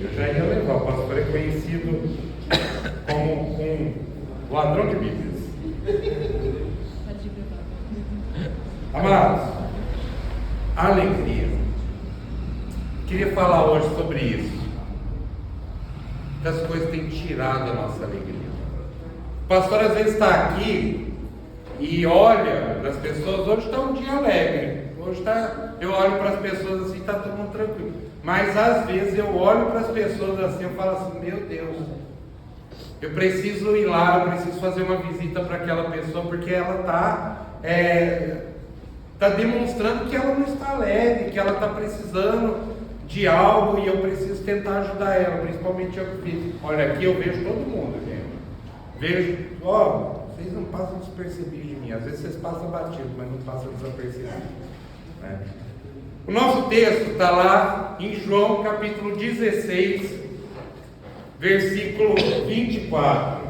Eu já ia levar. O pastor é conhecido como um ladrão de Bíblias. Amados, alegria. Queria falar hoje sobre isso. Que as coisas têm tirado a nossa alegria. O pastor às vezes está aqui e olha para as pessoas. Hoje está um dia alegre. Eu olho para as pessoas assim, está todo mundo tranquilo. Mas às vezes eu olho para as pessoas assim, eu falo assim, meu Deus, eu preciso ir lá, eu preciso fazer uma visita para aquela pessoa, porque ela está demonstrando que ela não está alegre, que ela está precisando de algo e eu preciso tentar ajudar ela, principalmente eu que fiz. Olha, aqui eu vejo todo mundo, gente. Vejo, vocês não passam despercebidos de mim, às vezes vocês passam batido, mas não passam desapercebidos. Né? O nosso texto está lá em João capítulo 16, versículo 24.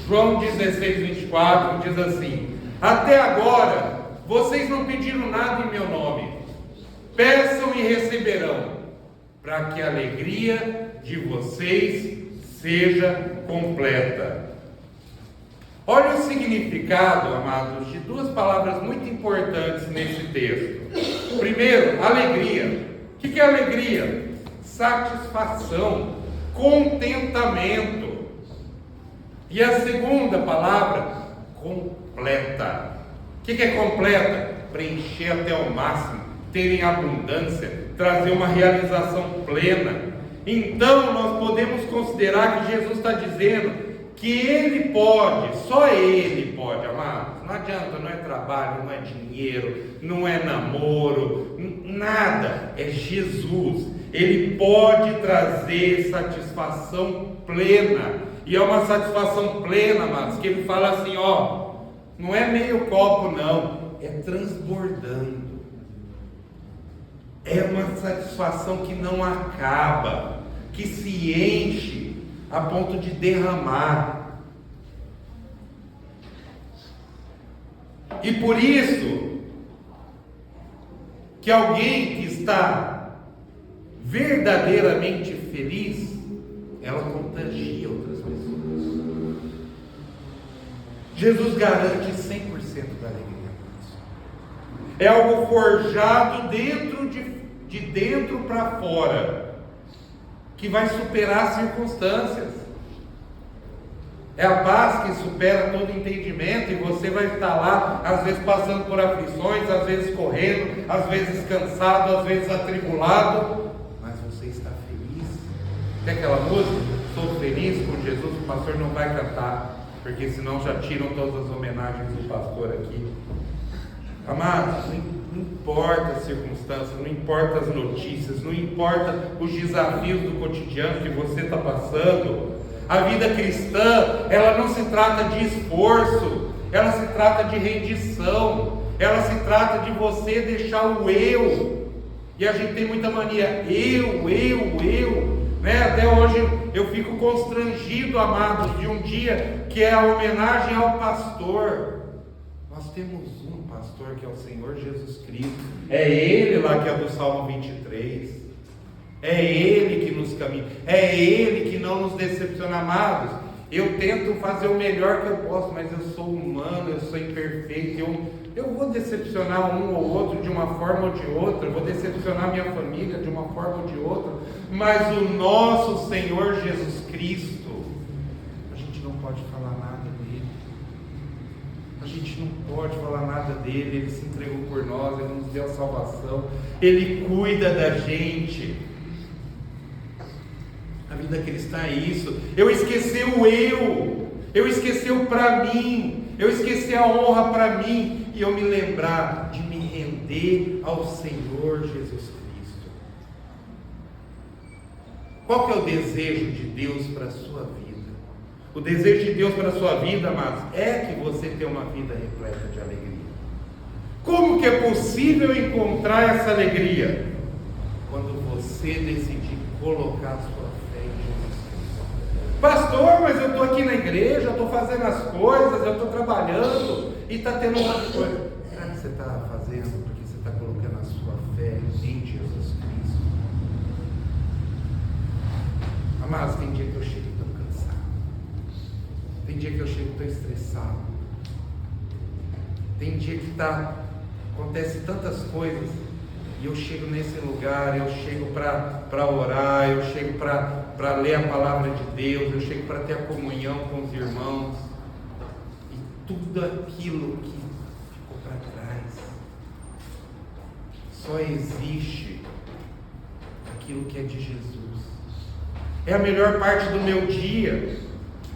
João 16, 24 diz assim: até agora vocês não pediram nada em meu nome, peçam e receberão, para que a alegria de vocês seja completa. Olha o significado, amados, de duas palavras muito importantes nesse texto. Primeiro, alegria. O que é alegria? Satisfação, contentamento. E a segunda palavra, completa. O que é completa? Preencher até o máximo, ter em abundância, trazer uma realização plena. Então nós podemos considerar que Jesus está dizendo que Ele pode, só Ele pode, amados. Não adianta, não é trabalho, não é dinheiro, não é namoro, nada, é Jesus. Ele pode trazer satisfação plena, e é uma satisfação plena, amados, que Ele fala assim, não é meio copo não, é transbordando. É uma satisfação que não acaba, que se enche a ponto de derramar. E por isso que alguém que está verdadeiramente feliz, ela contagia outras pessoas. Jesus garante 100% da alegria. É algo forjado de dentro para fora, que vai superar as circunstâncias. É a paz que supera todo entendimento, e você vai estar lá, às vezes passando por aflições, às vezes correndo, às vezes cansado, às vezes atribulado, mas você está feliz. Tem aquela música, sou feliz com Jesus, o pastor não vai cantar, porque senão já tiram todas as homenagens do pastor aqui. Amados, não importa as circunstâncias, não importa as notícias, não importa os desafios do cotidiano que você está passando. A vida cristã, ela não se trata de esforço, ela se trata de rendição, ela se trata de você deixar o eu. E a gente tem muita mania, eu, né? Até hoje eu fico constrangido, amados, de um dia que é a homenagem ao pastor. Nós temos um pastor que é o Senhor Jesus Cristo. É Ele lá que é do Salmo 23. É Ele que nos caminha. É Ele que não nos decepciona, amados. Eu tento fazer o melhor que eu posso, mas eu sou humano, eu sou imperfeito. Eu vou decepcionar um ou outro de uma forma ou de outra. Eu vou decepcionar minha família de uma forma ou de outra. Mas o nosso Senhor Jesus Cristo, a gente não pode falar nada dele. A gente não pode falar nada dele. Ele se entregou por nós, Ele nos deu a salvação, Ele cuida da gente. A vida cristã é isso. Eu esqueci o eu esqueci o para mim, eu esqueci a honra para mim, e eu me lembrar de me render ao Senhor Jesus Cristo. Qual que é o desejo de Deus para a sua vida? O desejo de Deus para a sua vida, amados, é que você tenha uma vida repleta de alegria. Como que é possível encontrar essa alegria? Quando você decidir colocar a sua fé em Jesus Cristo. Pastor, mas eu estou aqui na igreja, eu estou fazendo as coisas, eu estou trabalhando e está tendo uma coisa. Será que você está fazendo porque você está colocando a sua fé em Jesus Cristo? Mas tem dia que eu chego tão cansado. Tem dia que eu chego tão estressado. Tem dia que acontece tantas coisas. E eu chego nesse lugar, eu chego para orar, eu chego para ler a palavra de Deus, eu chego para ter a comunhão com os irmãos. E tudo aquilo que ficou para trás, só existe aquilo que é de Jesus. É a melhor parte do meu dia.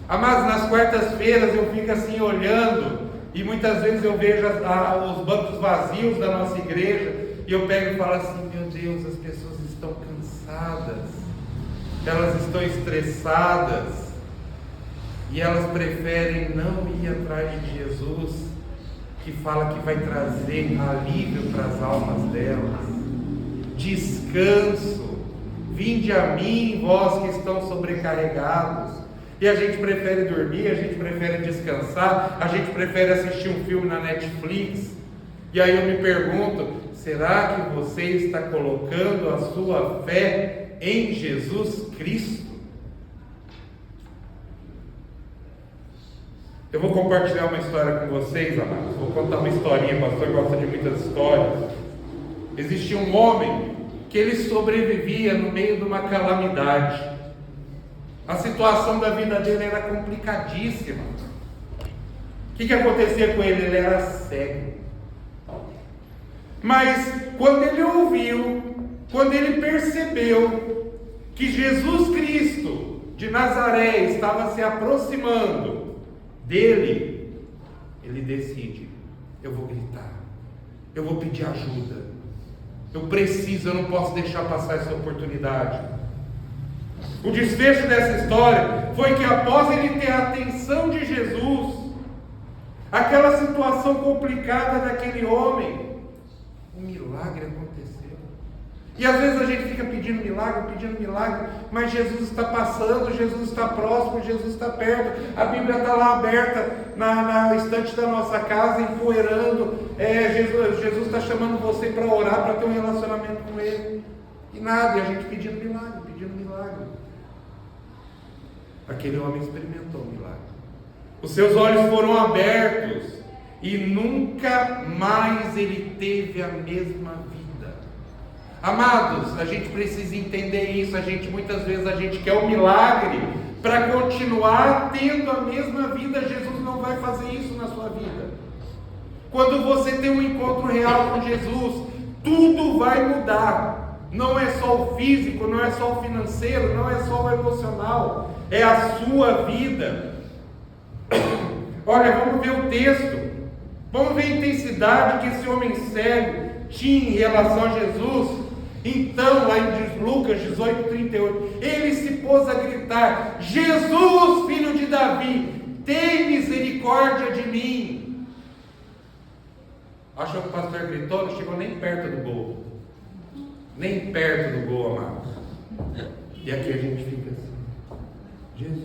Mas nas quartas-feiras eu fico assim olhando, e muitas vezes eu vejo os bancos vazios da nossa igreja, e eu pego e falo assim: meu Deus, as pessoas estão cansadas, elas estão estressadas, e elas preferem não ir atrás de Jesus, que fala que vai trazer alívio para as almas delas, descanso. Vinde a mim, vós que estão sobrecarregados. E a gente prefere dormir, a gente prefere descansar, a gente prefere assistir um filme na Netflix. E aí eu me pergunto: será que você está colocando a sua fé em Jesus Cristo? Eu vou compartilhar uma história com vocês, amados. Vou contar uma historinha, o pastor gosta de muitas histórias. Existia um homem que ele sobrevivia no meio de uma calamidade. A situação da vida dele era complicadíssima. O que acontecia com ele? Ele era cego. Mas quando ele ouviu, quando ele percebeu que Jesus Cristo de Nazaré estava se aproximando dele, ele decide: eu vou gritar, eu vou pedir ajuda, eu não posso deixar passar essa oportunidade. O desfecho dessa história foi que, após ele ter a atenção de Jesus, aquela situação complicada daquele homem, um milagre aconteceu. E às vezes a gente fica pedindo milagre, mas Jesus está passando, Jesus está próximo, Jesus está perto. A Bíblia está lá aberta na estante da nossa casa, empoeirando. Jesus está chamando você para orar, para ter um relacionamento com Ele. E nada, e a gente pedindo milagre. Aquele homem experimentou o milagre. Os seus olhos foram abertos e nunca mais ele teve a mesma vida. Amados, a gente precisa entender isso. Muitas vezes a gente quer um milagre para continuar tendo a mesma vida. Jesus não vai fazer isso na sua vida. Quando você tem um encontro real com Jesus, tudo vai mudar. Não é só o físico, não é só o financeiro, não é só o emocional, é a sua vida. Olha, vamos ver o texto, vamos ver a intensidade que esse homem cego tinha em relação a Jesus. Então, lá em Lucas 18:38, ele se pôs a gritar: Jesus, filho de Davi, tem misericórdia de mim. Achou que o pastor gritou? Não chegou nem perto do gol. Nem perto do gol, amados. E aqui a gente fica assim: Jesus,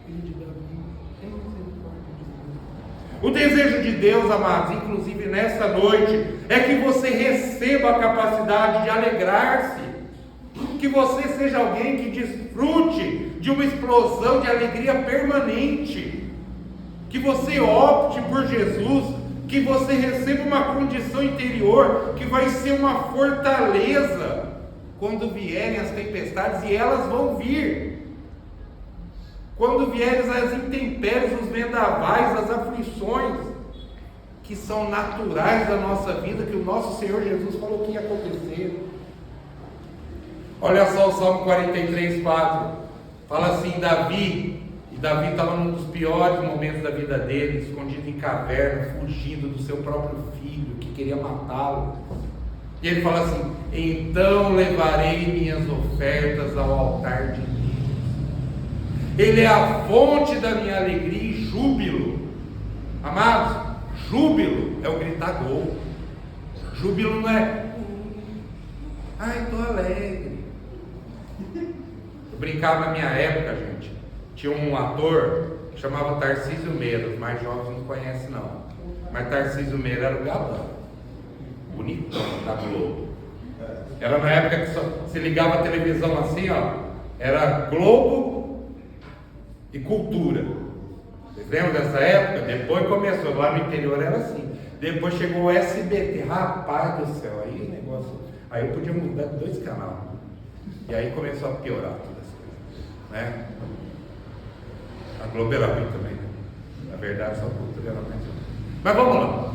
filho de Davi, tem misericórdia de mim. O desejo de Deus, amados, inclusive nesta noite, é que você receba a capacidade de alegrar-se, que você seja alguém que desfrute de uma explosão de alegria permanente, que você opte por Jesus, que você receba uma condição interior que vai ser uma fortaleza quando vierem as tempestades, e elas vão vir. Quando vierem as intempéries, os vendavais, as aflições, que são naturais da nossa vida, que o nosso Senhor Jesus falou que ia acontecer. Olha só o Salmo 43:4, fala assim: Davi estava num dos piores momentos da vida dele, escondido em caverna, fugindo do seu próprio filho, que queria matá-lo. E ele fala assim: então levarei minhas ofertas ao altar de Deus. Ele é a fonte da minha alegria e júbilo. Amados, júbilo é o gritar gol. Júbilo não é: ai, estou alegre. Eu brincava na minha época, gente. Tinha um ator que chamava Tarcísio Meira. Os mais jovens não conhecem não. Mas Tarcísio Meira era o galã, bonitão da Globo. Era na época que só se ligava a televisão assim, ó, Era Globo e Cultura. Vocês lembram dessa época? Depois começou, lá no interior era assim. Depois chegou o SBT. Rapaz do céu, aí o negócio. Aí eu podia mudar de 2 canais. E aí começou a piorar todas as coisas, né? A Globo era ruim também, né? Na verdade, só a Cultura era mais ruim. Mas vamos lá.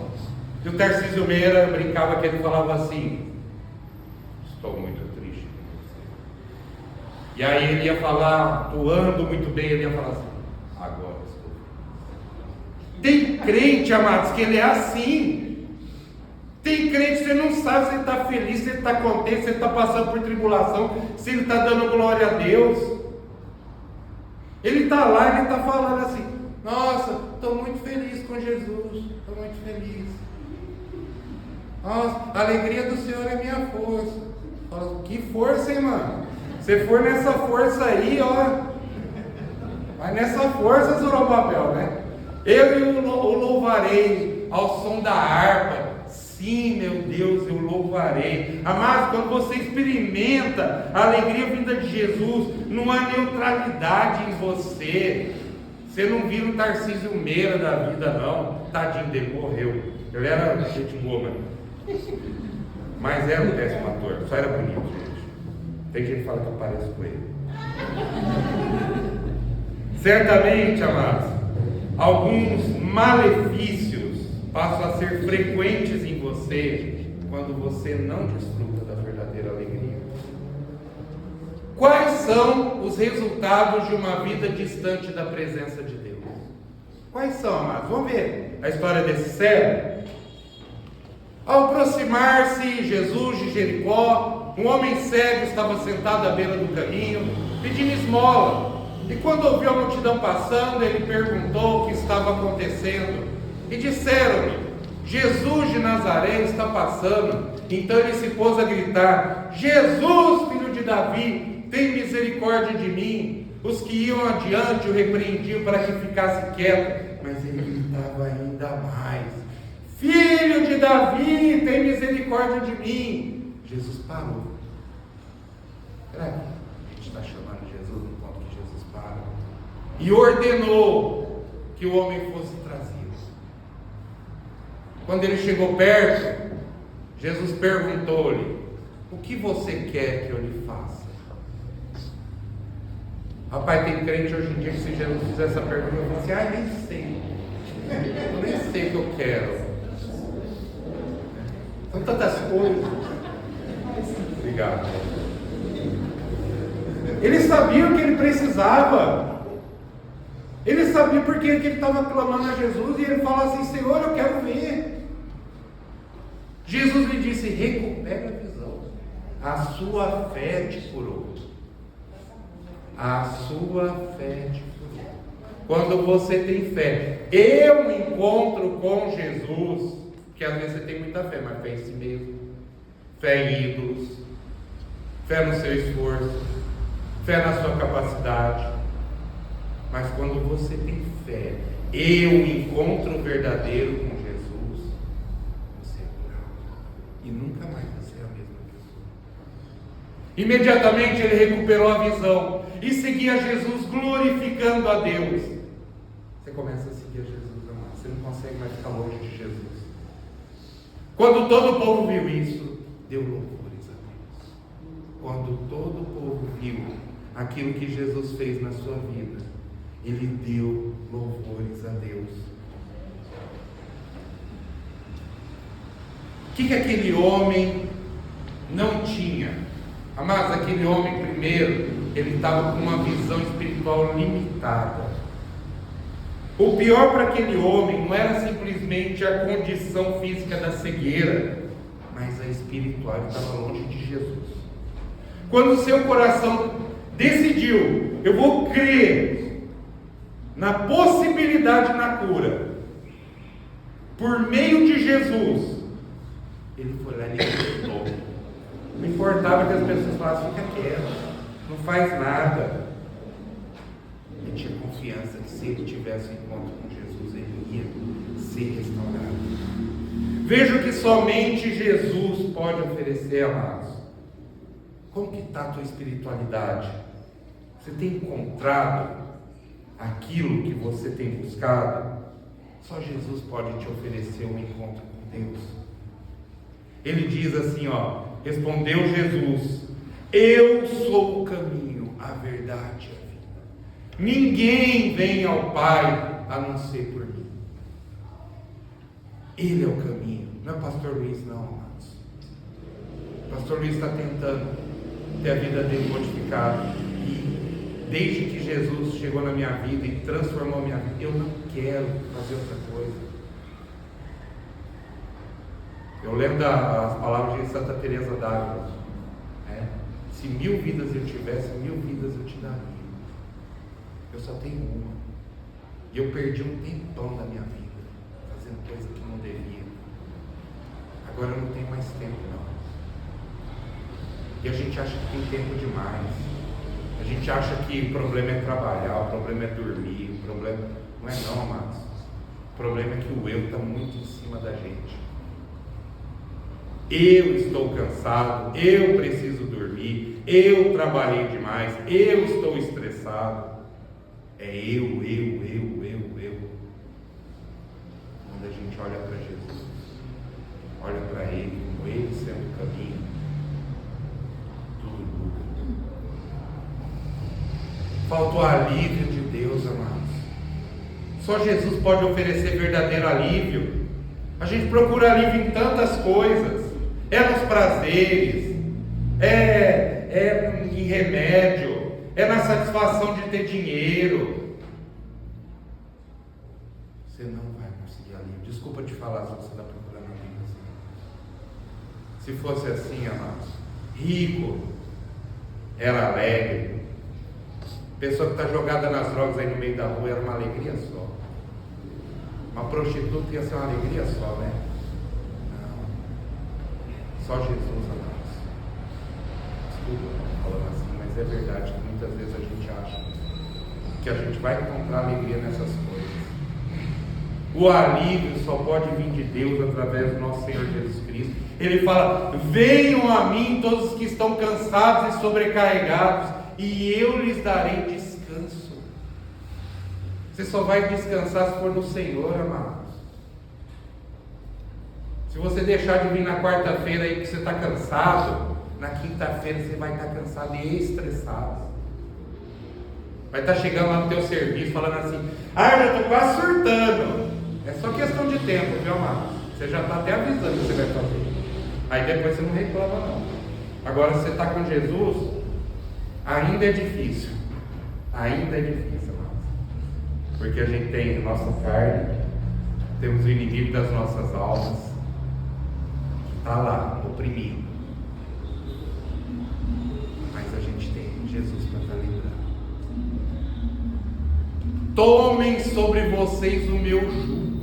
E o Tarcísio Meira brincava que ele falava assim: estou muito triste com você. E aí ele ia falar, atuando muito bem, ele ia falar assim: agora estou. Tem crente, amados, que ele é assim. Tem crente que você não sabe se ele está feliz, se ele está contente, se ele está passando por tribulação, se ele está dando glória a Deus. Ele está lá, ele está falando assim: nossa, estou muito feliz com Jesus, estou muito feliz. Nossa, a alegria do Senhor é minha força. Fala, que força, hein, mano? Se for nessa força aí, ó. Vai nessa força, Zorobabel, né? Eu o louvarei ao som da harpa. Sim, meu Deus, eu louvarei. Amados, quando você experimenta a alegria vinda de Jesus, não há neutralidade em você. Você não vira um Tarcísio Meira da vida, não. Tadinho dele, morreu. Ele era gente boa, mas era um péssimo ator. Só era bonito, gente. Tem gente que fala que eu pareço com ele. Certamente, amados, alguns malefícios passam a ser frequentes em você quando você não desfruta da verdadeira alegria. Quais são os resultados de uma vida distante da presença de Deus? Quais são, amados? Vamos ver a história desse cego. Ao aproximar-se Jesus de Jericó, um homem cego estava sentado à beira do caminho, pedindo esmola. E quando ouviu a multidão passando, ele perguntou o que estava acontecendo. E disseram-lhe: Jesus de Nazaré está passando. Então ele se pôs a gritar: Jesus, filho de Davi, tem misericórdia de mim. Os que iam adiante o repreendiam para que ficasse quieto, mas ele gritava ainda mais: Filho de Davi, tem misericórdia de mim. Jesus parou. Será que a gente está chamando Jesus no ponto que Jesus para? E ordenou que o homem fosse trazido. Quando ele chegou perto, Jesus perguntou-lhe: o que você quer que eu lhe faça? Rapaz, tem crente hoje em dia que se Jesus fizer essa pergunta, eu vou assim: nem sei. Eu nem sei o que eu quero. São tantas coisas. Obrigado. Ele sabia o que ele precisava. Ele sabia porque ele estava clamando a Jesus. E ele fala assim: Senhor, eu quero ver. Jesus lhe disse: recupere a visão. A sua fé te curou. A sua fé te curou. Quando você tem fé, eu encontro com Jesus. Porque às vezes você tem muita fé, mas fé em si mesmo, fé em ídolos, fé no seu esforço, fé na sua capacidade. Mas quando você tem fé, eu encontro verdadeiro com Jesus, você é curado. E nunca mais você é a mesma pessoa. Imediatamente ele recuperou a visão e seguia Jesus, glorificando a Deus. Você começa a seguir a Jesus, amado. Você não consegue mais ficar longe de Jesus. Quando todo o povo viu isso, deu louvores a Deus. Quando todo o povo viu aquilo que Jesus fez na sua vida, ele deu louvores a Deus. O que aquele homem não tinha? Amados, aquele homem primeiro, ele estava com uma visão espiritual limitada. O pior para aquele homem não era simplesmente a condição física da cegueira, mas a espiritual. Ele estava longe de Jesus. Quando o seu coração decidiu: eu vou crer na possibilidade na cura por meio de Jesus, ele foi lá e acreditou. Não importava que as pessoas falassem: fica quieto, não faz nada. Ele tinha confiança que se ele tivesse um encontro com Jesus, ele ia ser restaurado. Veja o que somente Jesus pode oferecer, amados. Como que está a tua espiritualidade? Você tem encontrado aquilo que você tem buscado? Só Jesus pode te oferecer um encontro com Deus. Ele diz assim, respondeu Jesus: eu sou o caminho, a verdade e a vida. Ninguém vem ao Pai a não ser por mim. Ele é o caminho. Não é o pastor Luiz, não, amados. O pastor Luiz está tentando ter a vida dele modificada. E desde que Jesus chegou na minha vida e transformou a minha vida, eu não quero fazer outra coisa. Eu lembro das palavras de Santa Teresa d'Ávila. Se 1000 vidas eu tivesse, 1000 vidas eu te daria. Eu só tenho uma. E eu perdi um tempão da minha vida fazendo coisa que não devia. Agora eu não tenho mais tempo, não. E a gente acha que tem tempo demais. A gente acha que o problema é trabalhar, o problema é dormir, o problema... Não é não, amados. O problema é que o eu está muito em cima da gente. Eu estou cansado, eu preciso dormir, eu trabalhei demais, eu estou estressado. É eu. Quando a gente olha para Jesus, olha para Ele, como Ele sendo o caminho, tudo muda. Falta o alívio de Deus, amados. Só Jesus pode oferecer verdadeiro alívio. A gente procura alívio em tantas coisas. É nos prazeres, é em remédio, é na satisfação de ter dinheiro. Você não vai conseguir alívio. Desculpa te falar se você está procurando alívio assim. Se fosse assim, amados, rico, era alegre. Pessoa que está jogada nas drogas aí no meio da rua era uma alegria só. Uma prostituta ia ser uma alegria só, né? Só Jesus, amados. Desculpa falando assim, mas é verdade que muitas vezes a gente acha que a gente vai encontrar alegria nessas coisas. O alívio só pode vir de Deus através do nosso Senhor Jesus Cristo. Ele fala: venham a mim todos os que estão cansados e sobrecarregados, e eu lhes darei descanso. Você só vai descansar se for no Senhor, amados. Se você deixar de vir na quarta-feira aí que você está cansado, na quinta-feira você vai estar cansado e estressado. Vai estar chegando lá no teu serviço falando assim: já estou quase surtando. É só questão de tempo, viu, amado? Você já está até avisando o que você vai fazer. Aí depois você não reclama, não. Agora, se você está com Jesus, ainda é difícil. Ainda é difícil, amado. Porque a gente tem nossa carne, temos o inimigo das nossas almas. Está lá, oprimido. Mas a gente tem Jesus para estar livrando. Tomem sobre vocês o meu jugo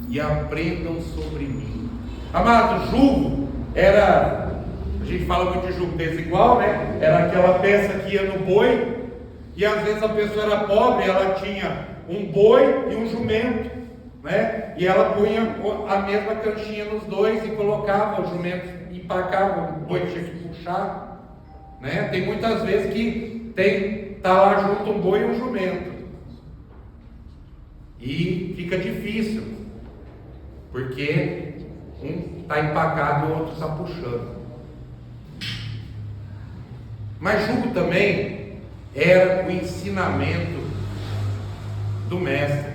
e aprendam sobre mim. Amado, jugo era, a gente fala muito de jugo desigual, né? Era aquela peça que ia no boi, e às vezes a pessoa era pobre, ela tinha um boi e um jumento, né? E ela punha a mesma canchinha nos dois e colocava o jumento, empacava, o boi tinha que puxar, né? Tem muitas vezes que tá lá junto um boi e um jumento, e fica difícil, porque um está empacado e o outro está puxando. Mas jugo também era o ensinamento do mestre.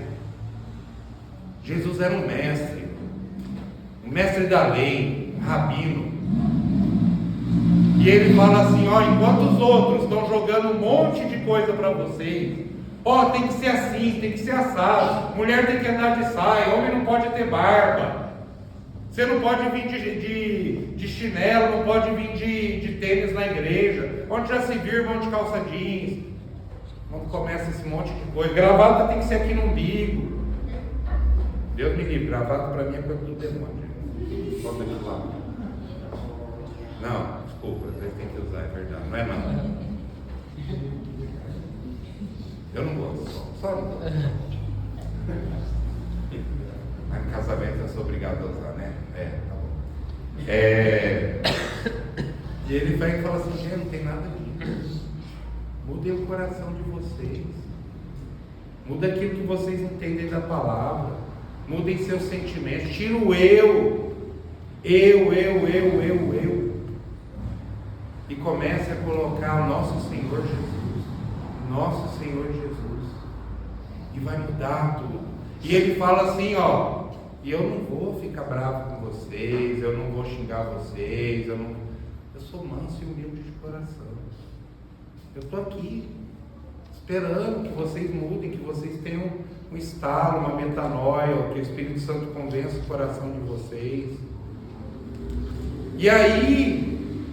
Jesus era um mestre, o mestre da lei, rabino. E ele fala assim: enquanto os outros estão jogando um monte de coisa para vocês, tem que ser assim, tem que ser assado, mulher tem que andar de saia, homem não pode ter barba, você não pode vir de chinelo, não pode vir de tênis na igreja, onde já se viu irmão de calça jeans, quando começa esse monte de coisa, gravata tem que ser aqui no umbigo. Deus me livre, gravata para mim é coisa do demônio. Solta aqui lá. Não, desculpa, às vezes tem que usar, é verdade, não é não. Eu não gosto, só não gosto. Mas no casamento eu sou obrigado a usar, né? Tá bom. E ele vai e fala assim: não tem nada disso. Mudem o coração de vocês. Muda aquilo que vocês entendem da palavra. Mudem seus sentimentos. Tira o eu. E comece a colocar o nosso Senhor Jesus. Nosso Senhor Jesus. E vai mudar tudo. E ele fala assim, ó. E eu não vou ficar bravo com vocês. Eu não vou xingar vocês. Eu sou manso e humilde de coração. Eu estou aqui. Esperando que vocês mudem. Que vocês tenham um estalo, uma metanoia. Que o Espírito Santo convença o coração de vocês. E aí,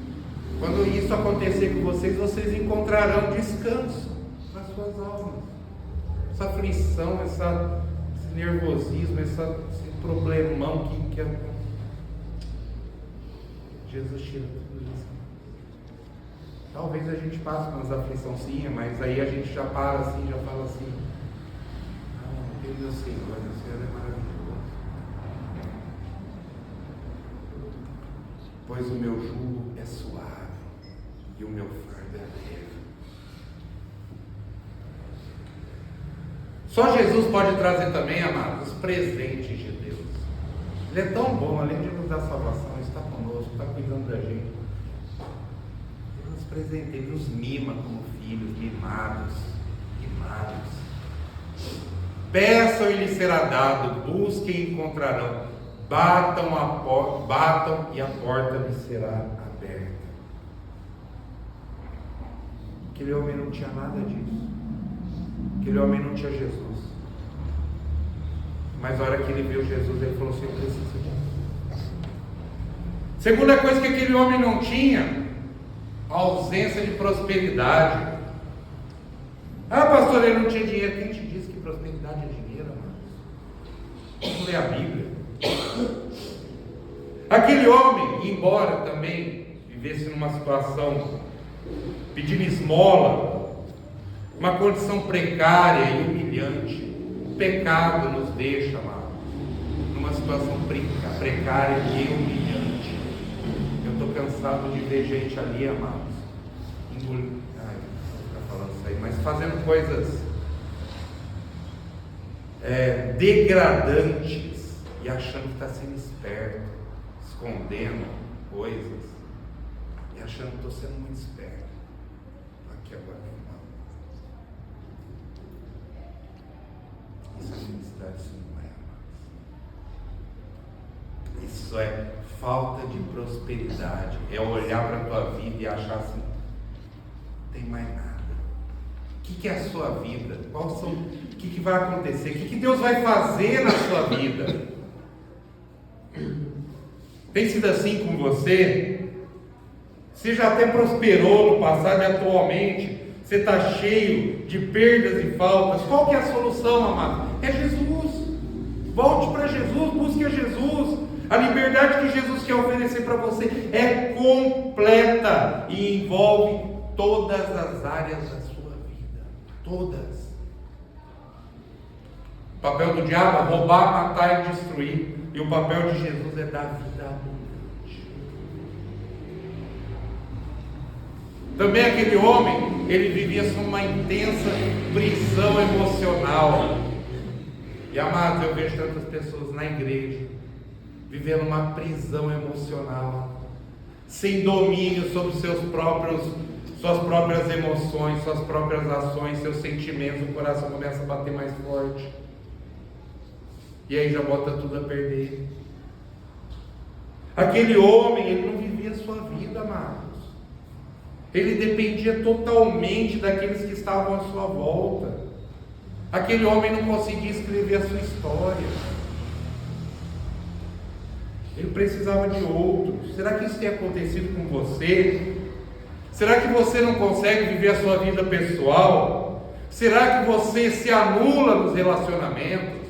quando isso acontecer com vocês, vocês encontrarão descanso nas suas almas. Essa aflição, esse nervosismo, esse problemão que é... Jesus tira tudo isso. Talvez a gente passe umas afliçãozinhas, mas aí a gente já para assim, já fala assim: não, tem meu Senhor é maravilhoso. Pois o meu jugo é suave e o meu fardo é leve. Só Jesus pode trazer também, amados, os presentes de Deus. Ele é tão bom, além de nos dar salvação, Ele está conosco, está cuidando da gente. Ele nos presenteia, Ele nos mima como filhos, mimados. Peçam e lhes será dado, busquem e encontrarão. Batam e a porta lhe será aberta. Aquele homem não tinha nada disso. Aquele homem não tinha Jesus. Mas na hora que ele viu Jesus, ele falou assim: eu preciso de Jesus. Segunda coisa que aquele homem não tinha: a ausência de prosperidade. Ah, pastor, ele não tinha dinheiro. Quem te disse que prosperidade é dinheiro, amados? Vamos ler a Bíblia. Aquele homem, embora também vivesse numa situação pedindo esmola, uma condição precária e humilhante, o pecado nos deixa, amado, numa situação precária e humilhante. Eu estou cansado de ver gente ali, amados, vou ficar falando isso aí, mas fazendo coisas degradantes e achando que está sendo esperto, escondendo coisas e achando que estou sendo muito esperto. Aqui agora, isso é felicidade, isso não é. Isso é falta de prosperidade. É olhar para a tua vida e achar assim: não tem mais nada. O que é a sua vida? O que vai acontecer? O que Deus vai fazer na sua vida? Tem sido assim com você? Você já até prosperou no passado e atualmente você está cheio de perdas e faltas. Qual que é a solução, amado? É Jesus. Volte para Jesus, busque a Jesus. A liberdade que Jesus quer oferecer para você é completa e envolve todas as áreas da sua vida. Todas. O papel do diabo é roubar, matar e destruir. E o papel de Jesus é dar vida abundante. Também aquele homem, ele vivia sob uma intensa prisão emocional. E amados, eu vejo tantas pessoas na igreja vivendo uma prisão emocional, sem domínio sobre suas próprias emoções, suas próprias ações, seus sentimentos. O coração começa a bater mais forte. E aí já bota tudo a perder. Aquele homem, ele não vivia a sua vida, amados. Ele dependia totalmente daqueles que estavam à sua volta. Aquele homem não conseguia escrever a sua história. Ele precisava de outros. Será que isso tem acontecido com você? Será que você não consegue viver a sua vida pessoal? Será que você se anula nos relacionamentos?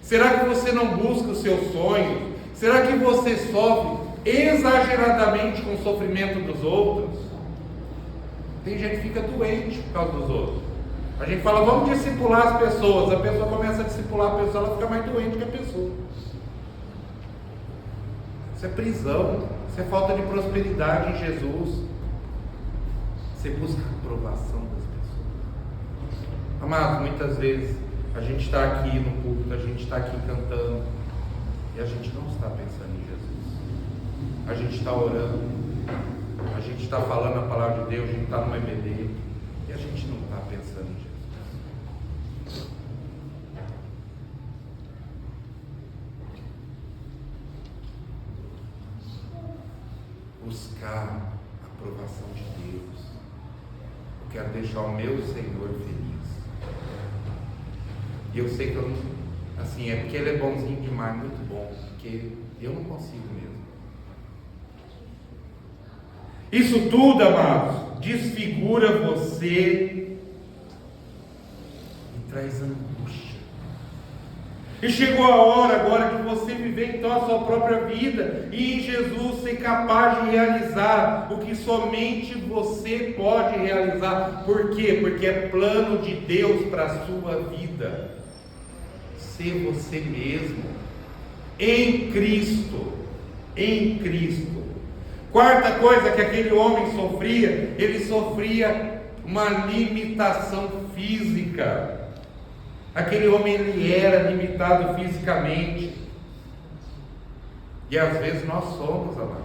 Será que você não busca os seus sonhos? Será que você sofre exageradamente com o sofrimento dos outros? Tem gente que fica doente por causa dos outros. A gente fala: vamos discipular as pessoas. A pessoa começa a discipular a pessoa, ela fica mais doente que a pessoa. Isso é prisão. Isso é falta de prosperidade em Jesus. Você busca a aprovação das pessoas. Amados, muitas vezes a gente está aqui no púlpito, a gente está aqui cantando e a gente não está pensando em Jesus. A gente está orando, a gente está falando a palavra de Deus, a gente está no EBD e a gente não está pensando em Jesus. Buscar a aprovação de Deus. Eu quero deixar o meu Senhor feliz. E eu sei que eu não, assim, é porque Ele é bonzinho demais, muito bom, porque eu não consigo mesmo. Isso tudo, amados, desfigura você e traz angústia. E chegou a hora agora de você viver então a sua própria vida e em Jesus ser capaz de realizar o que somente você pode realizar. Por quê? Porque é plano de Deus para a sua vida. Ser você mesmo, em Cristo, em Cristo. Quarta coisa que aquele homem sofria, ele sofria uma limitação física. Aquele homem, ele era limitado fisicamente. E às vezes nós somos, amados.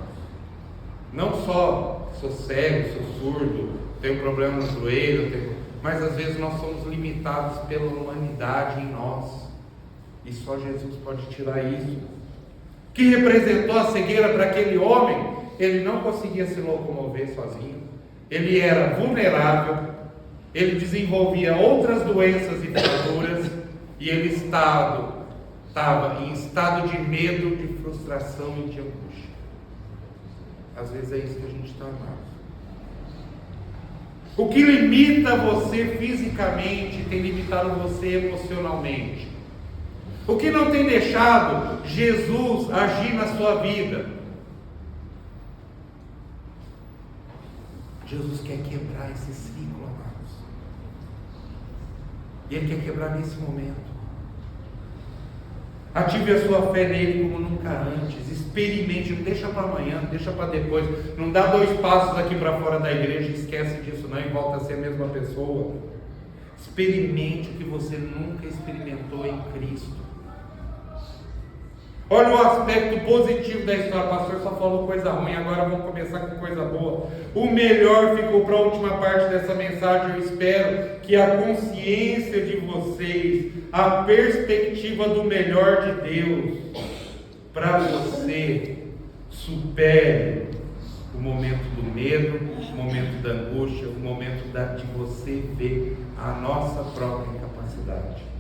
Não só sou cego, sou surdo, tenho problema no joelho, mas às vezes nós somos limitados pela humanidade em nós. E só Jesus pode tirar isso. O que representou a cegueira para aquele homem? Ele não conseguia se locomover sozinho. Ele era vulnerável. Ele desenvolvia outras doenças e fraturas. E ele estava em estado de medo, de frustração e de angústia. Às vezes é isso que a gente está amado. O que limita você fisicamente tem limitado você emocionalmente. O que não tem deixado Jesus agir na sua vida? Jesus quer quebrar esse ciclo, amados. E Ele quer quebrar nesse momento. Ative a sua fé nele como nunca antes. Experimente, não deixa para amanhã, não deixa para depois. Não dá 2 passos aqui para fora da igreja e esquece disso não e volta a ser a mesma pessoa. Experimente o que você nunca experimentou em Cristo. Olha o aspecto positivo da história. O pastor só falou coisa ruim, agora vamos começar com coisa boa. O melhor ficou para a última parte dessa mensagem. Eu espero que a consciência de vocês, a perspectiva do melhor de Deus para você supere o momento do medo, o momento da angústia, o momento de você ver a nossa própria incapacidade.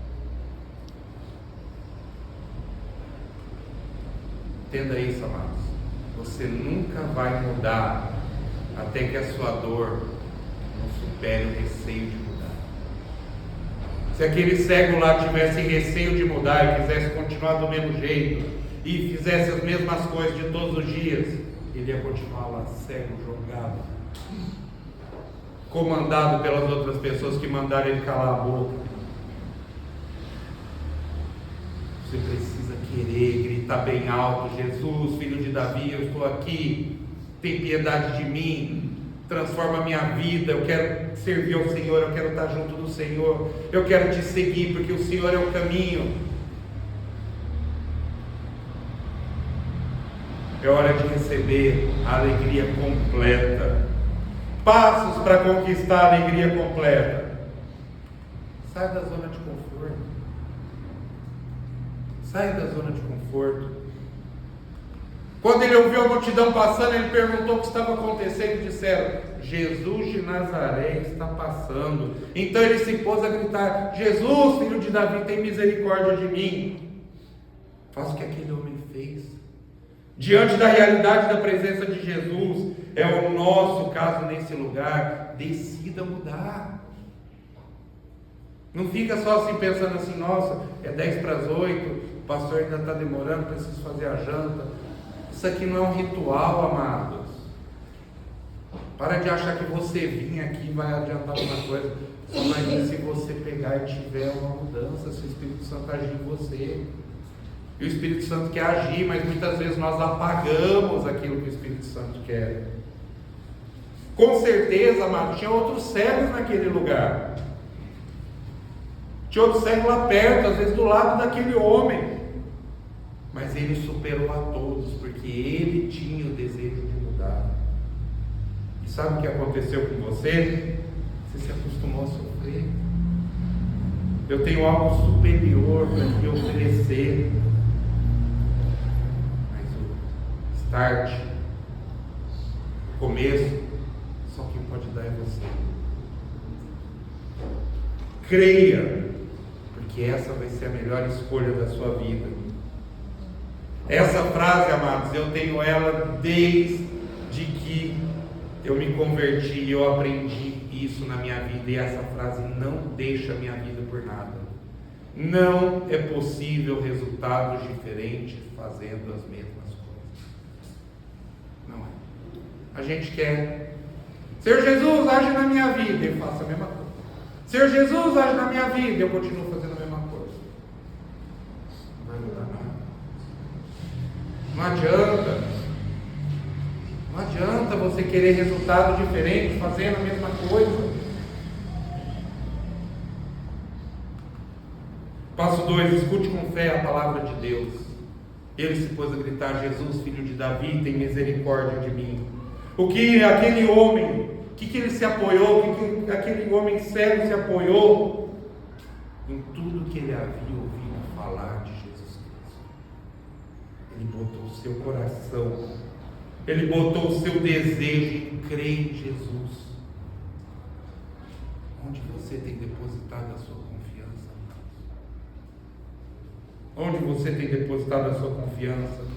Entenda isso, amados. Você nunca vai mudar até que a sua dor não supere o receio de mudar. Se aquele cego lá tivesse receio de mudar e quisesse continuar do mesmo jeito e fizesse as mesmas coisas de todos os dias, ele ia continuar lá cego, jogado, comandado pelas outras pessoas que mandaram ele calar a boca. Você precisa querer gritar bem alto: Jesus, filho de Davi, eu estou aqui, tem piedade de mim, transforma a minha vida, eu quero servir ao Senhor, eu quero estar junto do Senhor, eu quero te seguir, porque o Senhor é o caminho. É hora de receber a alegria completa. Passos para conquistar a alegria completa. Sai da zona de conforto. Sai da zona de conforto. Quando ele ouviu a multidão passando, ele perguntou o que estava acontecendo e disseram: Jesus de Nazaré está passando. Então ele se pôs a gritar: Jesus, filho de Davi, tem misericórdia de mim. Faz o que aquele homem fez. Diante da realidade da presença de Jesus, é o nosso caso nesse lugar. Decida mudar. Não fica só assim pensando assim: nossa, é 10 para as 8, o pastor ainda está demorando, preciso fazer a janta. Isso aqui não é um ritual, amados. Para de achar que você vir aqui vai adiantar alguma coisa. Só vai vir se você pegar e tiver uma mudança, se o Espírito Santo agir em você. E o Espírito Santo quer agir, mas muitas vezes nós apagamos aquilo que o Espírito Santo quer. Com certeza, amado, tinha outros cegos naquele lugar. Tinha outro cego lá perto, às vezes do lado daquele homem. Mas ele superou a todos, porque ele tinha o desejo de mudar. E sabe o que aconteceu com você? Você se acostumou a sofrer. Eu tenho algo superior para te oferecer. Mas o start, o começo, só quem pode dar é você. Creia, porque essa vai ser a melhor escolha da sua vida. Essa frase, amados, eu tenho ela desde que eu me converti, eu aprendi isso na minha vida, e essa frase não deixa a minha vida por nada. Não é possível resultados diferentes fazendo as mesmas coisas. Não é. A gente quer, Senhor Jesus, age na minha vida, eu faço a mesma coisa. Senhor Jesus, age na minha vida, eu continuo fazendo a mesma coisa. Não vai mudar nada. Não adianta. Não adianta você querer resultado diferente fazendo a mesma coisa. Passo 2, escute com fé a palavra de Deus. Ele se pôs a gritar: Jesus, filho de Davi, tem misericórdia de mim. O que aquele homem, que ele se apoiou, que aquele homem cego se apoiou? Em tudo que ele havia ouvido falar de Jesus Cristo. Ele botou o seu coração, ele botou o seu desejo em crer em Jesus. Onde você tem depositado a sua confiança? Onde você tem depositado a sua confiança?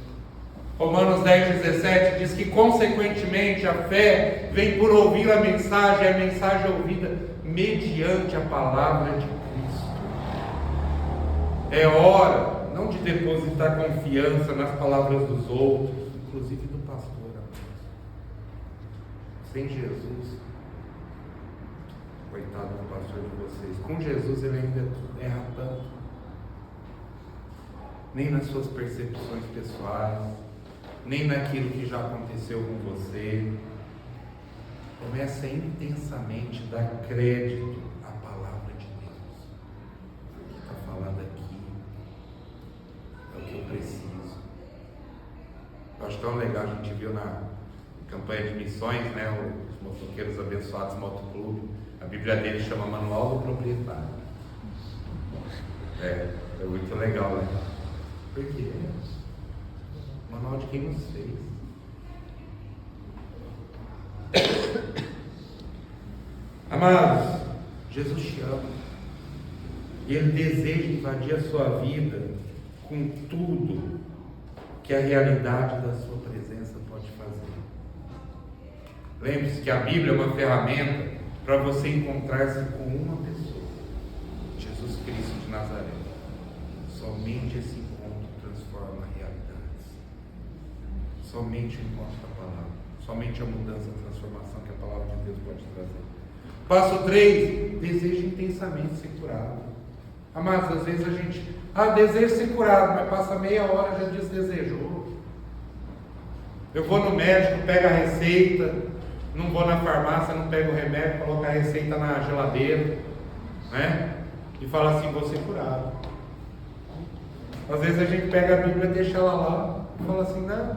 Romanos 10,17 diz que, consequentemente, a fé vem por ouvir a mensagem é ouvida mediante a palavra de Cristo. É hora, não de depositar confiança nas palavras dos outros, inclusive do pastor. Sem Jesus, coitado do pastor de vocês, com Jesus ele ainda erra tanto. Nem nas suas percepções pessoais, nem naquilo que já aconteceu com você. Comece a intensamente dar crédito à palavra de Deus. O que está falando aqui é o que eu preciso. Eu acho tão legal, a gente viu na campanha de missões, né, os motoqueiros abençoados motoclube, a Bíblia deles chama Manual do Proprietário. É muito legal, né? Por quê? Manual de quem nos fez. Amados, Jesus te ama. E Ele deseja invadir a sua vida com tudo que a realidade da sua presença pode fazer. Lembre-se que a Bíblia é uma ferramenta para você encontrar-se com uma pessoa, Jesus Cristo de Nazaré. Somente esse encontro transforma realidades. Somente o encontro da palavra. Somente a mudança, a transformação que a palavra de Deus pode trazer. Passo 3, deseja intensamente ser curado. Amados, às vezes a gente, deseja ser curado, mas passa meia hora já desdesejou. Eu vou no médico, pego a receita, não vou na farmácia, não pego o remédio, coloco a receita na geladeira, né? E fala assim, vou ser curado. Às vezes a gente pega a Bíblia, deixa ela lá e fala assim, não,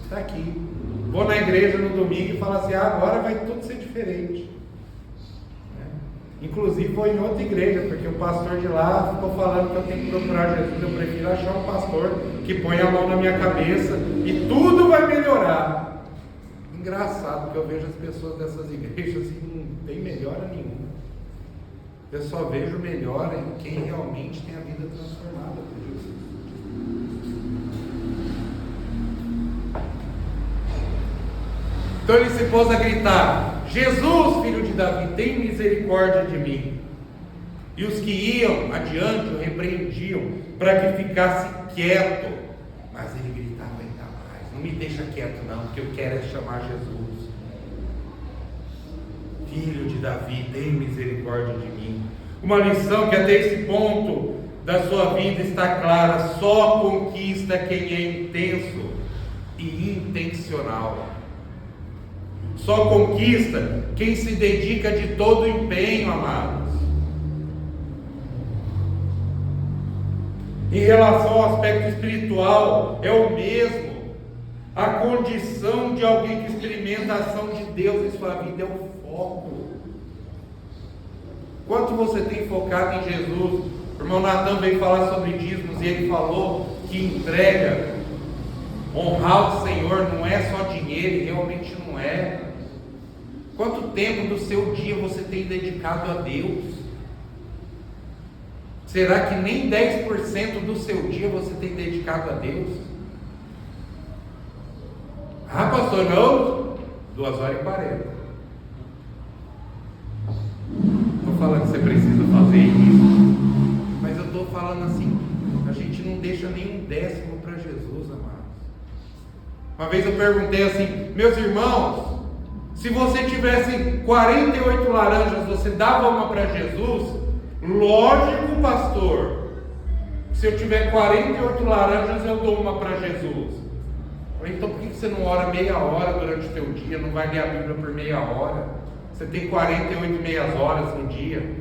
está aqui. Vou na igreja no domingo e falo assim, agora vai tudo ser diferente. Inclusive vou em outra igreja, porque o pastor de lá ficou falando que eu tenho que procurar Jesus. Eu prefiro achar um pastor que põe a mão na minha cabeça e tudo vai melhorar. Engraçado, porque eu vejo as pessoas dessas igrejas assim, não tem melhora nenhuma. Eu só vejo melhora em quem realmente tem a vida transformada por Jesus. Então ele se pôs a gritar, Jesus, filho de Davi, tem misericórdia de mim. E os que iam adiante o repreendiam para que ficasse quieto. Mas ele gritava ainda mais, não me deixa quieto não, porque eu quero é chamar Jesus. Filho de Davi, tem misericórdia de mim. Uma lição que até esse ponto da sua vida está clara: só conquista quem é intenso e intencional. Só conquista quem se dedica de todo o empenho, amados. Em relação ao aspecto espiritual, é o mesmo. A condição de alguém que experimenta a ação de Deus em sua vida é o foco. Quanto você tem focado em Jesus? O irmão Natan veio falar sobre dízimos e ele falou que entrega, honrar o Senhor não é só dinheiro, e realmente não é. Quanto tempo do seu dia você tem dedicado a Deus? Será que nem 10% do seu dia você tem dedicado a Deus? Ah, pastor, não? 2h40. Estou falando que você precisa fazer isso, mas eu estou falando assim, a gente não deixa nenhum décimo para Jesus, amados. Uma vez eu perguntei assim, meus irmãos, se você tivesse 48 laranjas, você dava uma para Jesus? Lógico, pastor. Se eu tiver 48 laranjas, eu dou uma para Jesus. Então por que você não ora meia hora durante o teu dia? Não vai ler a Bíblia por meia hora? Você tem 48 meias horas no dia?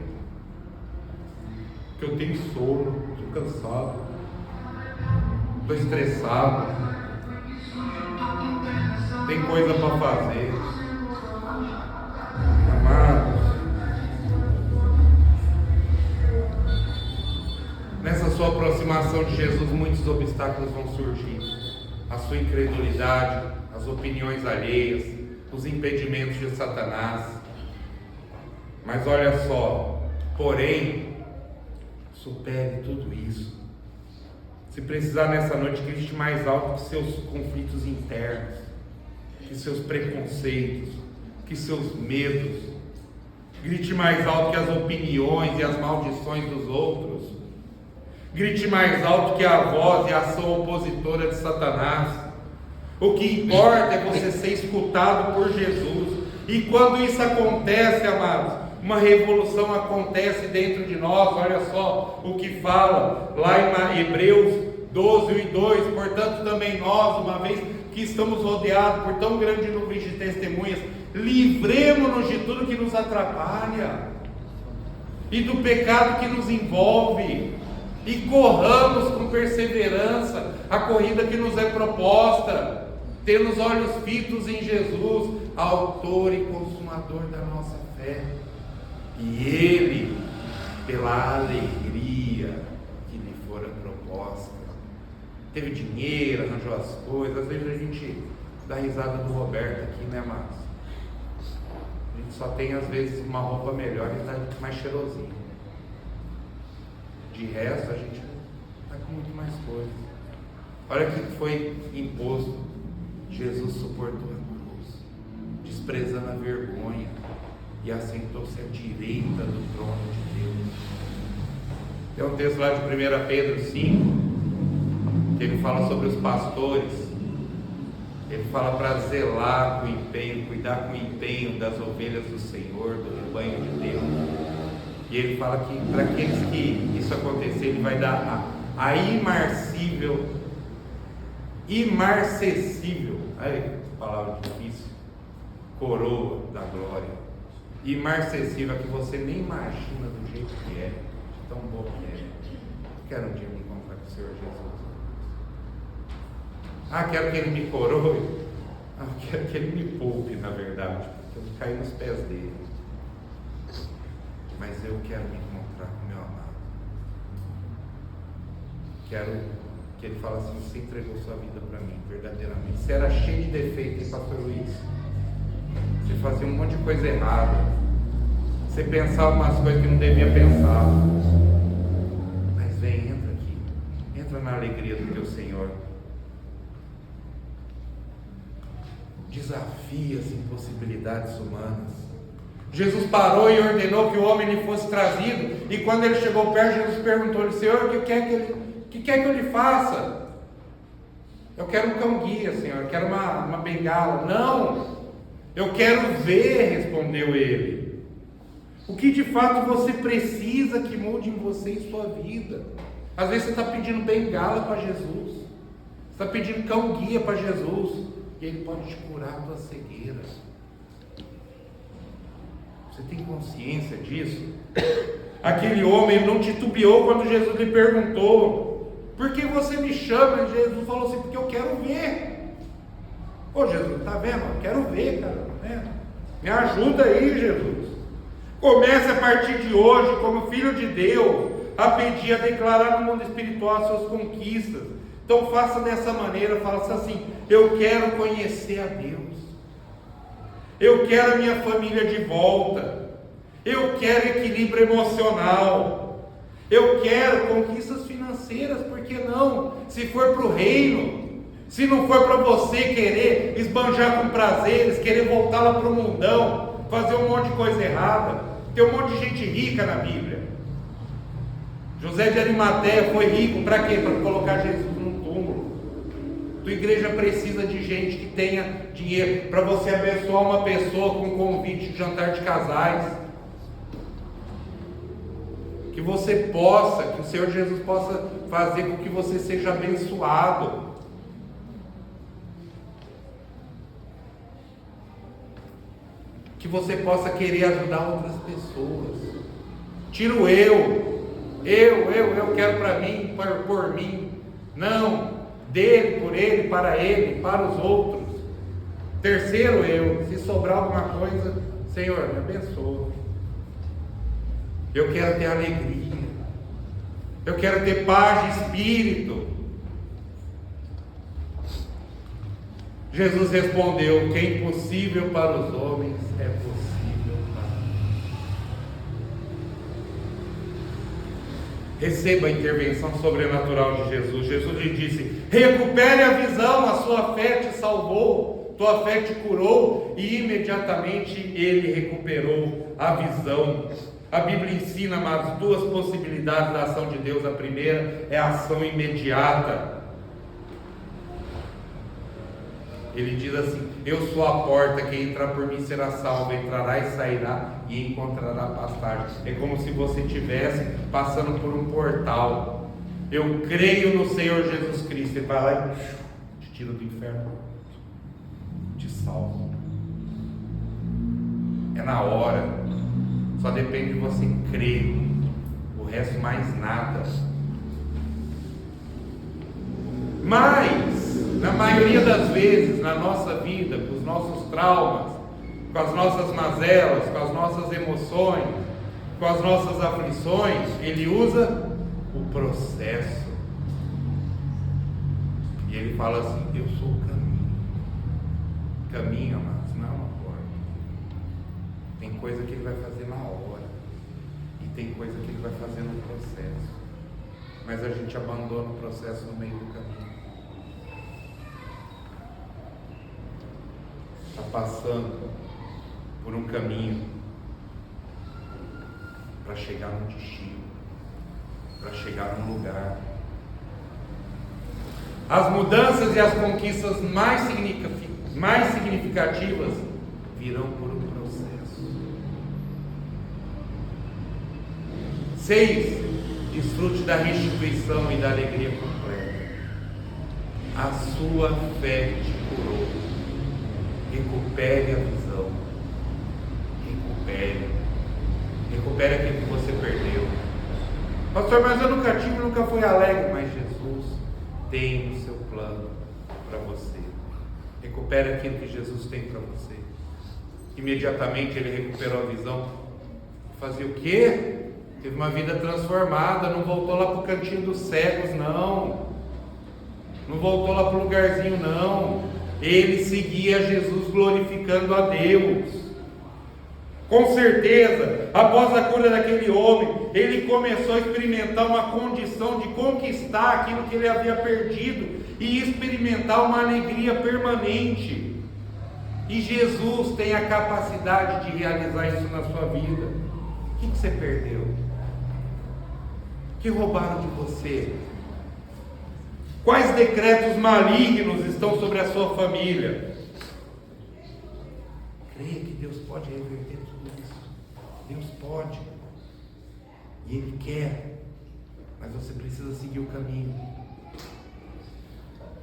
Porque eu tenho sono, estou cansado, estou estressado, tem coisa para fazer. Amados, nessa sua aproximação de Jesus, muitos obstáculos vão surgir. A sua incredulidade, as opiniões alheias, os impedimentos de Satanás. Mas olha só, porém, supere tudo isso. Se precisar nessa noite, grite mais alto que seus conflitos internos, que seus preconceitos, que seus medos. Grite mais alto que as opiniões e as maldições dos outros. Grite mais alto que a voz e a ação opositora de Satanás. O que importa é você ser escutado por Jesus. E quando isso acontece, amados, uma revolução acontece dentro de nós. Olha só o que fala lá em Hebreus 12:2. Portanto, também nós, uma vez que estamos rodeados por tão grande nuvem de testemunhas, livremo-nos de tudo que nos atrapalha e do pecado que nos envolve, e corramos com perseverança a corrida que nos é proposta, tendo os olhos fitos em Jesus, autor e consumador da nossa fé, e Ele, pela alegria que lhe fora proposta, teve dinheiro, arranjou as coisas. Às vezes a gente dá risada do Roberto aqui, né, Márcio? A gente só tem às vezes uma roupa melhor e está mais cheirosinho. De resto, a gente está com muito mais coisas. Olha o que foi imposto. Jesus suportou a cruz, desprezando a vergonha, e assentou-se à direita do trono de Deus. Tem um texto lá de 1 Pedro 5, que ele fala sobre os pastores. Ele fala para zelar com empenho, cuidar com empenho das ovelhas do Senhor, do rebanho de Deus. E ele fala que para aqueles que isso acontecer, ele vai dar a imarcessível, aí, palavra difícil, coroa da glória, imarcessível, que você nem imagina do jeito que é, de tão bom que é. Quero um dia me encontrar com o Senhor Jesus. Quero que Ele me coroe. Quero que Ele me poupe, na verdade, porque eu caí nos pés dele. Mas eu quero me encontrar com o meu amado. Quero que Ele fale assim: você entregou sua vida para mim, verdadeiramente. Você era cheio de defeito, hein, pastor Luiz? Você fazia um monte de coisa errada. Você pensava umas coisas que não devia pensar. Mas vem, entra aqui. Entra na alegria do teu Senhor. Desafia as impossibilidades humanas. Jesus parou e ordenou que o homem lhe fosse trazido. E quando ele chegou perto, Jesus perguntou-lhe: Senhor, o que quer que eu lhe faça? Eu quero um cão-guia, Senhor. Eu quero uma bengala. Não, eu quero ver, respondeu ele. O que de fato você precisa que mude em você e sua vida? Às vezes você está pedindo bengala para Jesus. Você está pedindo cão-guia para Jesus. E Ele pode te curar a tua cegueira. Você tem consciência disso? Aquele homem não titubeou quando Jesus lhe perguntou: por que você me chama? E Jesus falou assim: porque eu quero ver. Ô Jesus, tá vendo? Eu quero ver, cara. Tá vendo? Me ajuda aí, Jesus. Comece a partir de hoje, como filho de Deus, a pedir, a declarar no mundo espiritual as suas conquistas. Então faça dessa maneira, faça assim: eu quero conhecer a Deus. Eu quero a minha família de volta. Eu quero equilíbrio emocional. Eu quero conquistas financeiras, por que não? Se for para o reino, se não for para você querer esbanjar com prazeres, querer voltar lá para o mundão, fazer um monte de coisa errada. Tem um monte de gente rica na Bíblia. José de Arimateia foi rico, para quê? Para colocar Jesus num túmulo. Tua igreja precisa de gente que tenha dinheiro para você abençoar uma pessoa com um convite de jantar de casais. Que você possa, que o Senhor Jesus possa fazer com que você seja abençoado. Que você possa querer ajudar outras pessoas. Tira o eu quero para mim, por mim. Não, dele, por ele, para os outros. Terceiro eu, se sobrar alguma coisa, Senhor, me abençoa. Eu quero ter alegria. Eu quero ter paz de espírito. Jesus respondeu: que é impossível para os homens é possível para mim. Receba a intervenção sobrenatural de Jesus. Jesus lhe disse: recupere a visão, a sua fé te salvou, tua fé te curou. E imediatamente ele recuperou a visão. A Bíblia ensina, amados, duas possibilidades da ação de Deus. A primeira é a ação imediata. Ele diz assim: eu sou a porta, quem entrar por mim será salvo, entrará e sairá e encontrará pastagem. É como se você estivesse passando por um portal. Eu creio no Senhor Jesus Cristo. Ele vai lá e te tira do inferno, te salva. É na hora. Só depende de você crer. O resto mais nada. Mas, na maioria das vezes, na nossa vida, com os nossos traumas, com as nossas mazelas, com as nossas emoções, com as nossas aflições, ele usa o processo. E ele fala assim: eu sou o caminho. Caminho, amados, não é uma porta. Tem coisa que ele vai fazer na hora, e tem coisa que ele vai fazer no processo. Mas a gente abandona o processo no meio do caminho. Está passando por um caminho para chegar no destino, para chegar num lugar. As mudanças e as conquistas mais significativas virão por um processo. 6. Desfrute da restituição e da alegria completa. A sua fé te curou. Recupere a visão. Recupere aquilo que você perdeu. Pastor, mas eu nunca tive, nunca fui alegre. Mas Jesus tem o seu plano para você. Recupere aquilo que Jesus tem para você. Imediatamente ele recuperou a visão. Fazia o quê? Teve uma vida transformada. Não voltou lá para o cantinho dos cegos, não. Não voltou lá para o lugarzinho, não. Ele seguia Jesus glorificando a Deus. Com certeza, após a cura daquele homem, ele começou a experimentar uma condição de conquistar aquilo que ele havia perdido e experimentar uma alegria permanente. E Jesus tem a capacidade de realizar isso na sua vida. O que você perdeu? O que roubaram de você? Quais decretos malignos estão sobre a sua família? Creia que Deus pode reverter tudo isso. Deus pode. E Ele quer. Mas você precisa seguir o caminho.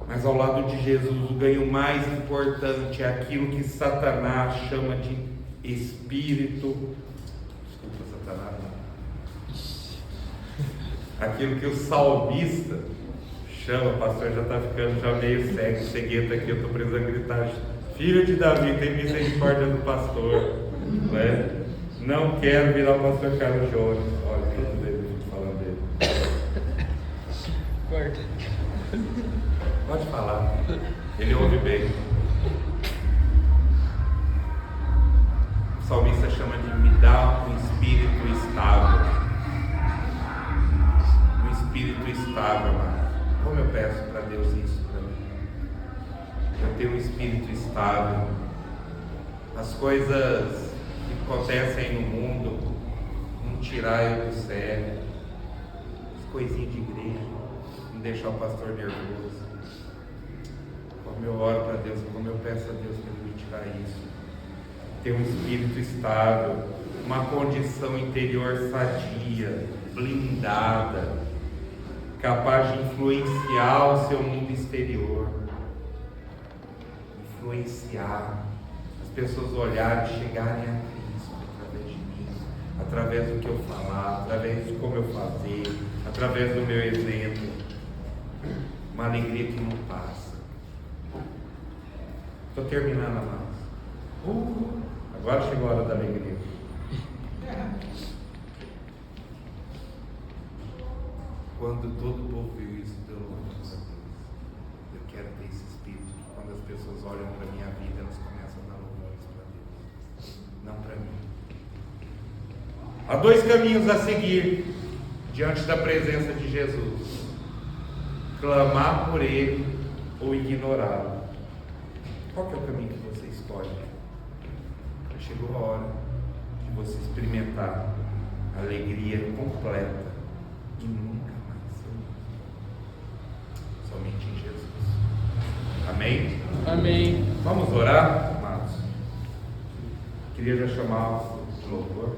Mas ao lado de Jesus, o ganho mais importante é aquilo que Satanás chama de espírito, desculpa, Satanás, aquilo que o salmista chama, pastor, já está ficando já meio cego, cegueta aqui, eu estou precisando gritar, filho de Davi, tem misericórdia do pastor, né? Não quero virar o pastor Carlos Jones, olha, tudo dele, falando dele. Corta. Pode falar, ele ouve bem. O salmista chama de me dá um espírito estável. Um espírito estável, amado. Como eu peço para Deus isso para mim? Eu tenho um espírito estável. As coisas que acontecem no mundo não tirar eu do sério. As coisinhas de igreja não deixar o pastor nervoso. Como eu oro para Deus, como eu peço a Deus para Ele me tirar isso. Ter um espírito estável, uma condição interior sadia, blindada, capaz de influenciar o seu mundo exterior, influenciar as pessoas olharem e chegarem a Cristo através de mim, através do que eu falar, através de como eu fazer, através do meu exemplo. Uma alegria que não passa. Estou terminando, amados. Agora chegou a hora da alegria. Quando todo o povo viu isso, deu louvor a Deus. Eu quero ter esse espírito que quando as pessoas olham para a minha vida, elas começam a dar louvores para Deus, não para mim. Há dois caminhos a seguir diante da presença de Jesus: clamar por Ele ou ignorá-lo. Qual que é o caminho que você escolhe? Chegou a hora de você experimentar a alegria completa e nunca mais somente em Jesus. Amém? Amém. Vamos orar, amados? Queria já chamar o louvor.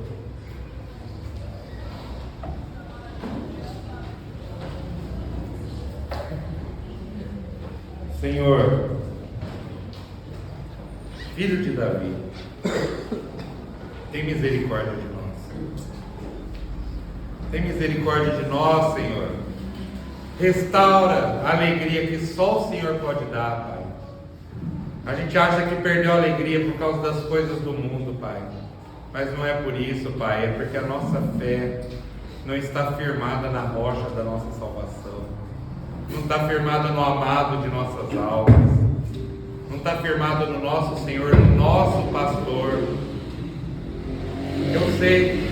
Senhor, Filho de Davi, tem misericórdia de nós. Tem misericórdia de nós, Senhor. Restaura a alegria que só o Senhor pode dar, Pai. A gente acha que perdeu a alegria por causa das coisas do mundo, Pai. Mas não é por isso, Pai. É porque a nossa fé não está firmada na rocha da nossa salvação. Não está firmada no amado de nossas almas. Não está firmado no nosso Senhor, no nosso pastor. Eu sei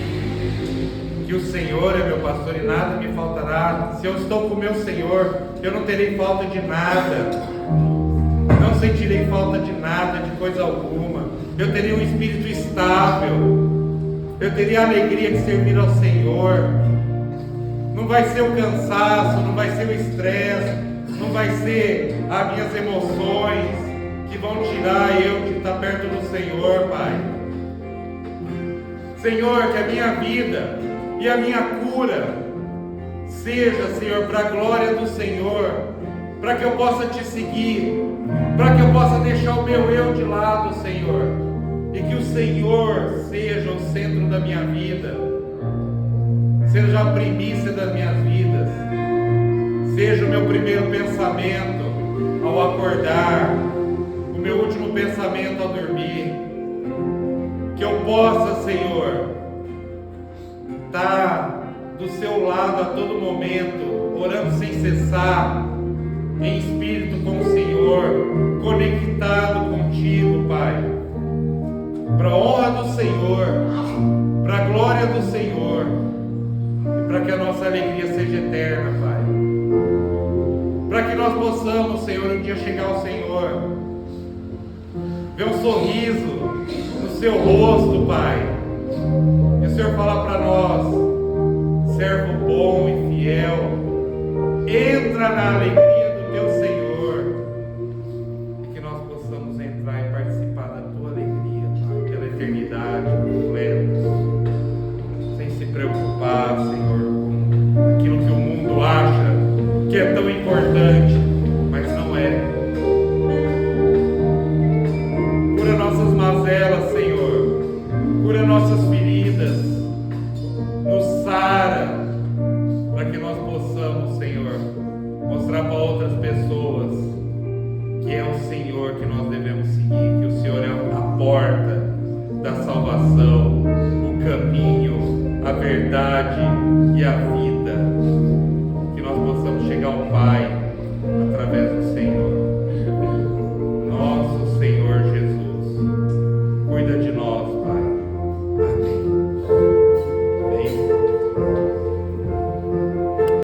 que o Senhor é meu pastor e nada me faltará. Se eu estou com o meu Senhor, eu não terei falta de nada. Não sentirei falta de nada, de coisa alguma. Eu terei um espírito estável. Eu teria a alegria de servir ao Senhor. Não vai ser o cansaço, não vai ser o estresse, não vai ser as minhas emoções que vão tirar eu de estar perto do Senhor, Pai. Senhor, que a minha vida e a minha cura seja, Senhor, para a glória do Senhor, para que eu possa te seguir, para que eu possa deixar o meu eu de lado, Senhor, e que o Senhor seja o centro da minha vida, seja a primícia das minhas vidas, seja o meu primeiro pensamento ao acordar, o meu último pensamento ao dormir, que eu possa, Senhor, estar do seu lado a todo momento, orando sem cessar, em espírito com o Senhor, conectado contigo, Pai, para a honra do Senhor, para a glória do Senhor, e para que a nossa alegria seja eterna, Pai, para que nós possamos, Senhor, um dia chegar ao Senhor, ver um sorriso no seu rosto, Pai, e o Senhor falar para nós: servo bom e fiel, entra na alegria do teu Senhor, e que nós possamos entrar e participar da tua alegria, Pai, pela eternidade completa, sem se preocupar, Senhor, com aquilo que o mundo acha que é tão importante, mas não é. Cura nossas mazelas, Senhor. que nós devemos seguir, que o Senhor é a porta da salvação, o caminho, a verdade e a vida. Que nós possamos chegar ao Pai